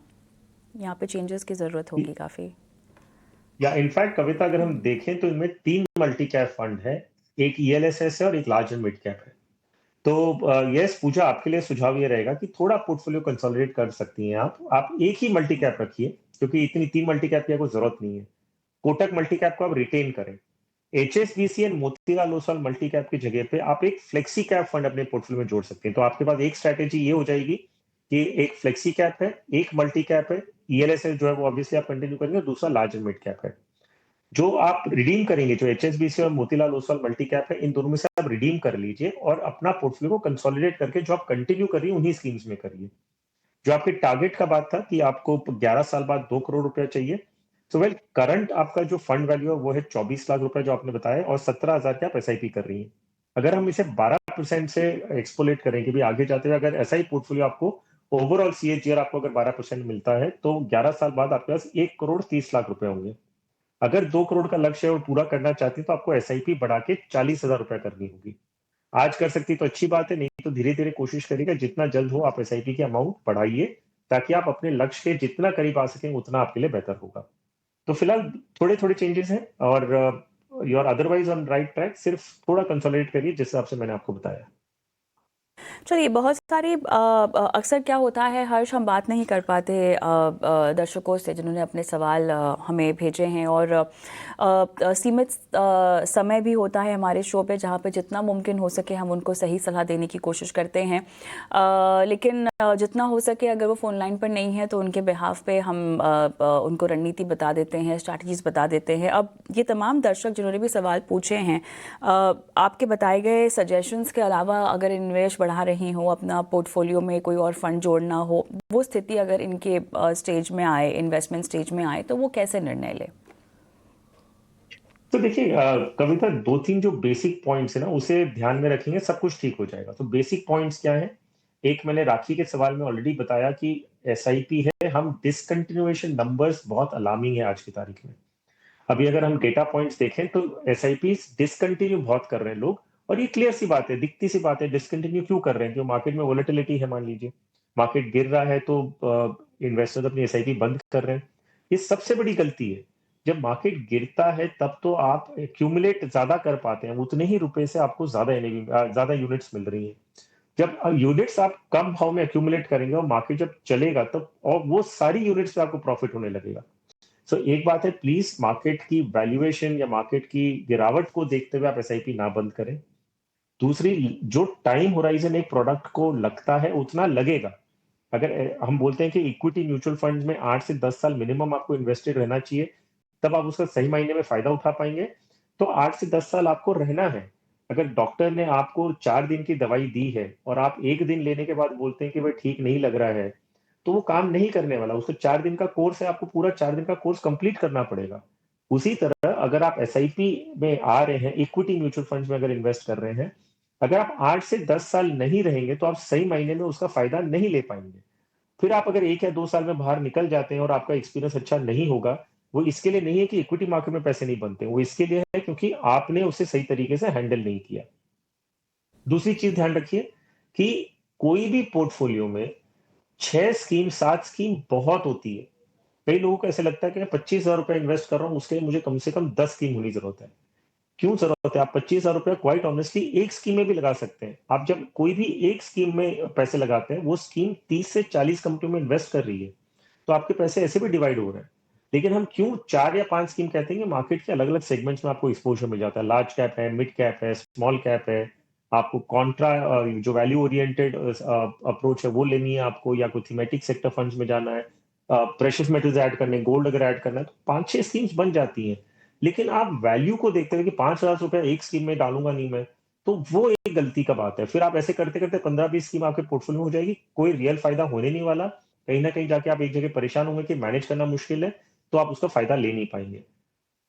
यहाँ पे चेंजेस की ज़रूरत होगी काफ़ी। या इनफैक्ट कविता अगर हम देखें तो इनमें 3 मल्टी कैप फंड है, एक ईएलएसएस है और एक लार्ज एंड मिड कैप है। तो यस पूजा, आपके लिए सुझाव ये रहेगा कि थोड़ा पोर्टफोलियो कंसोलिडेट कर सकती हैं आप। आप एक ही मल्टी कैप रखिए क्योंकि इतनी 3 मल्टी कैप की आपको जरूरत नहीं है। कोटक मल्टी कैप को आप रिटेन करें। HSBC and Motilal Oswal multi cap की जगह पे आप एक फ्लेक्सी कैप फंड अपने पोर्टफोलियो में जोड़ सकते हैं। तो आपके पास एक स्ट्रैटेजी ये हो जाएगी कि एक फ्लेक्सी कैप है, एक मल्टी कैप है, ईएलएसएस जो है वो ऑब्वियसली आप कंटिन्यू करेंगे, दूसरा लार्ज एंड मिड कैप है। जो आप रिडीम करेंगे, जो एचएसबीसी और मोतीलाल ओसवाल मल्टी कैप है, इन दोनों में से आप रिडीम कर लीजिए और अपना पोर्टफोलियो को कंसोलिडेट करके जो आप कंटिन्यू कर रही है उन्हीं स्कीम्स में करिए। जो आपके टारगेट का बात था कि आपको 11 साल बाद 2 करोड़ रुपया चाहिए, सो वेल करंट आपका जो फंड वैल्यू है वो है 24 लाख रुपए जो आपने बताया और 17,000 की आप एसआईपी कर रही हैं। अगर हम इसे 12% से एक्सपोलेट करें कि भी आगे जाते हुए अगर ऐसा ही पोर्टफोलियो आपको ओवरऑल सीएजीआर आपको अगर 12% मिलता है तो 11 साल बाद आपके पास 1 करोड़ 30 लाख रुपए होंगे। अगर 2 करोड़ का लक्ष्य है और पूरा करना चाहती है तो आपको एसआईपी बढ़ा के 40,000 रुपए करनी होगी। आज कर सकती तो अच्छी बात है, नहीं तो धीरे-धीरे कोशिश करिएगा जितना जल्द हो आप एसआईपी की अमाउंट बढ़ाइए, ताकि आप अपने लक्ष्य के जितना करीब आ सकें उतना आपके लिए बेहतर होगा। तो फिलहाल थोड़े-थोड़े चेंजेस हैं और you are otherwise on right track, सिर्फ थोड़ा कंसोलिडेट करिए जिस हिसाब से मैंने आपको बताया। चलिए बहुत सारी अक्सर क्या होता है हर्ष, हम बात नहीं कर पाते दर्शकों से जिन्होंने अपने सवाल हमें भेजे हैं और सीमित समय भी होता है हमारे शो पे जहाँ पे जितना मुमकिन हो सके हम उनको सही सलाह देने की कोशिश करते हैं, लेकिन जितना हो सके अगर वो फ़ोन लाइन पर नहीं है तो उनके बिहाफ पे हम उनको रणनीति बता देते हैं, स्ट्रैटेजीज बता देते हैं। अब ये तमाम दर्शक जिन्होंने भी सवाल पूछे हैं, आपके बताए गए सजेशंस के अलावा अगर इन्वेस्ट बढ़ा रही हो, अपना पोर्टफोलियो में कोई और फंड जोड़ना हो, वो स्थिति अगर इनके स्टेज में आए, इन्वेस्टमेंट स्टेज में आए, तो वो कैसे निर्णय ले? तो देखिए कविता 2-3 जो बेसिक पॉइंट्स है ना उसे ध्यान में रखेंगे सब कुछ ठीक हो जाएगा। तो बेसिक पॉइंट्स क्या है एक मैंने राखी के सवाल में ऑलरेडी बताया कि एसआईपी है, हम डिसकंटिन्यूएशन नंबर्स बहुत अलार्मिंग है आज की तारीख में। अभी अगर हम डेटा पॉइंट्स देखें तो एसआईपी डिसकंटिन्यू बहुत कर रहे हैं लोग, और ये क्लियर सी बात है, दिखती सी बात है, डिसकंटिन्यू क्यों कर रहे हैं? क्यों? मार्केट में वोलेटिलिटी है, मान लीजिए मार्केट गिर रहा है तो इन्वेस्टर्स अपनी एसआईपी बंद कर रहे हैं। ये सबसे बड़ी गलती है। जब मार्केट गिरता है तब तो आप एक्यूमुलेट ज्यादा कर पाते हैं, उतने ही रुपए से आपको ज्यादा ज्यादा यूनिट्स मिल रही है। जब यूनिट्स आप कम भाव में एक्यूमुलेट करेंगे और मार्केट जब चलेगा तब और वो सारी यूनिट्स पे आपको प्रॉफिट होने लगेगा। सो एक बात है, प्लीज मार्केट की वैल्यूएशन या मार्केट की गिरावट को देखते हुए आप एसआईपी ना बंद करें। दूसरी, जो टाइम होराइजन एक प्रोडक्ट को लगता है उतना लगेगा। अगर हम बोलते हैं कि इक्विटी म्यूचुअल फंड में 8 से 10 साल मिनिमम आपको इन्वेस्टेड रहना चाहिए, तब आप उसका सही मायने में फायदा उठा पाएंगे, तो 8 से 10 साल आपको रहना है। अगर डॉक्टर ने आपको 4 दिन की दवाई दी है और आप 1 दिन लेने के बाद बोलते हैं कि भाई ठीक नहीं लग रहा है, तो वो काम नहीं करने वाला। उसको 4 दिन का कोर्स है, आपको पूरा 4 दिन का कोर्स कंप्लीट करना पड़ेगा। उसी तरह अगर आप एसआईपी में आ रहे हैं, इक्विटी म्यूचुअल फंड्स में अगर इन्वेस्ट कर रहे हैं, अगर आप 8 से 10 साल नहीं रहेंगे तो आप सही मायने में उसका फायदा नहीं ले पाएंगे। फिर आप अगर 1 या 2 साल में बाहर निकल जाते हैं और आपका एक्सपीरियंस अच्छा नहीं होगा, वो इसके लिए नहीं है कि इक्विटी मार्केट में पैसे नहीं बनते, वो इसके लिए है क्योंकि आपने उसे सही तरीके से हैंडल नहीं किया। दूसरी चीज ध्यान रखिए कि कोई भी पोर्टफोलियो में 6 स्कीम 7 स्कीम बहुत होती है। कई लोगों को ऐसा लगता है कि मैं 25,000 रुपए इन्वेस्ट कर रहा हूं, उसके लिए मुझे कम से कम 10 स्कीम होनी जरूरत है। क्यों जरूरत है? आप 25,000 रुपए क्वाइट ऑनेस्टली एक स्कीम में भी लगा सकते हैं। आप जब कोई भी एक स्कीम में पैसे लगाते हैं, वो स्कीम 30 से 40 कंपनियों में इन्वेस्ट कर रही है, तो आपके पैसे ऐसे भी डिवाइड हो रहे हैं। लेकिन हम क्यों 4 या 5 स्कीम कहते हैं कि मार्केट के अलग अलग सेगमेंट्स में आपको एक्सपोजर मिल जाता है। लार्ज कैप है, मिड कैप है, स्मॉल कैप है, आपको कॉन्ट्रा जो वैल्यू ओरिएंटेड अप्रोच है वो लेनी है आपको, या कोई थीमेटिक सेक्टर फंड्स में जाना है, प्रेशियस मेटल्स ऐड करने, गोल्ड अगर ऐड करना है, तो 5-6 स्कीम्स बन जाती हैं। लेकिन आप वैल्यू को देखते हैं कि 5,000 रुपए एक स्कीम में डालूंगा नहीं मैं, तो वो एक गलती का बात है। फिर आप ऐसे करते करते 15-20 स्कीम आपके पोर्टफोलियो में हो जाएगी, कोई रियल फायदा होने नहीं वाला। कहीं ना कहीं जाके आप एक जगह परेशान होंगे कि मैनेज करना मुश्किल है, तो आप उसका फायदा ले नहीं पाएंगे।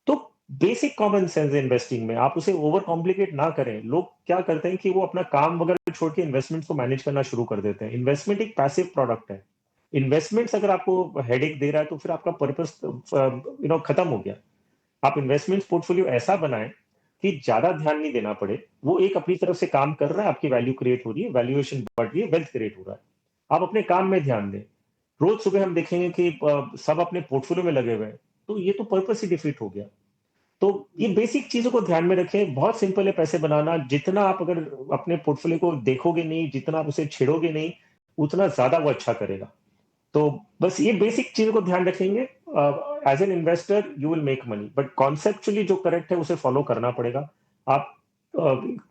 तो बेसिक कॉमन सेंस इन्वेस्टिंग में आप उसे ओवर कॉम्प्लिकेट ना करें। लोग क्या करते हैं कि वो अपना काम वगैरह छोड़ के इन्वेस्टमेंट को मैनेज करना शुरू कर देते हैं। इन्वेस्टमेंट एक पैसिव प्रोडक्ट है। इन्वेस्टमेंट्स अगर आपको हेडेक दे रहा है तो फिर आपका पर्पस खत्म हो गया। आप इन्वेस्टमेंट पोर्टफोलियो ऐसा बनाएं कि ज्यादा ध्यान नहीं देना पड़े। वो एक अपनी तरफ से काम कर रहा है, आपकी वैल्यू क्रिएट हो रही है, वैल्यूएशन बढ़ रही है, वेल्थ क्रिएट हो रहा है। आप अपने काम में ध्यान दें। रोज सुबह हम देखेंगे कि सब अपने पोर्टफोलियो में लगे हुए हैं, तो ये तो पर्पस ही डिफीट हो गया। तो ये बेसिक चीजों को ध्यान में रखें। बहुत सिंपल है पैसे बनाना। जितना आप अगर अपने पोर्टफोलियो को देखोगे नहीं, जितना आप उसे छेड़ोगे नहीं, उतना ज्यादा वो अच्छा करेगा। तो बस ये बेसिक चीजों को ध्यान रखेंगे। As an investor you will make money, but conceptually जो करेक्ट है उसे फॉलो करना पड़ेगा। आप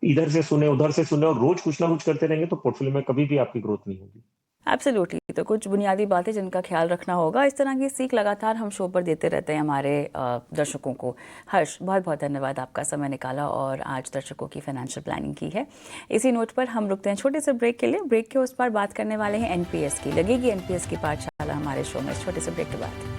इधर से सुने उधर से सुने और रोज कुछ ना कुछ करते रहेंगे तो पोर्टफोलियो में कभी भी आपकी ग्रोथ नहीं होगी। एब्सोल्युटली। तो कुछ बुनियादी बातें जिनका ख्याल रखना होगा। इस तरह की सीख लगातार हम शो पर देते रहते हैं हमारे दर्शकों को। हर्ष, बहुत बहुत धन्यवाद, आपका समय निकाला और आज दर्शकों की फाइनेंशियल प्लानिंग की है। इसी नोट पर हम रुकते हैं छोटे से ब्रेक के लिए। ब्रेक के उस पर बात करने वाले हैं एनपीएस की। लगेगी एनपीएस की पाठशाला हमारे शो में, इस छोटे से ब्रेक के बाद।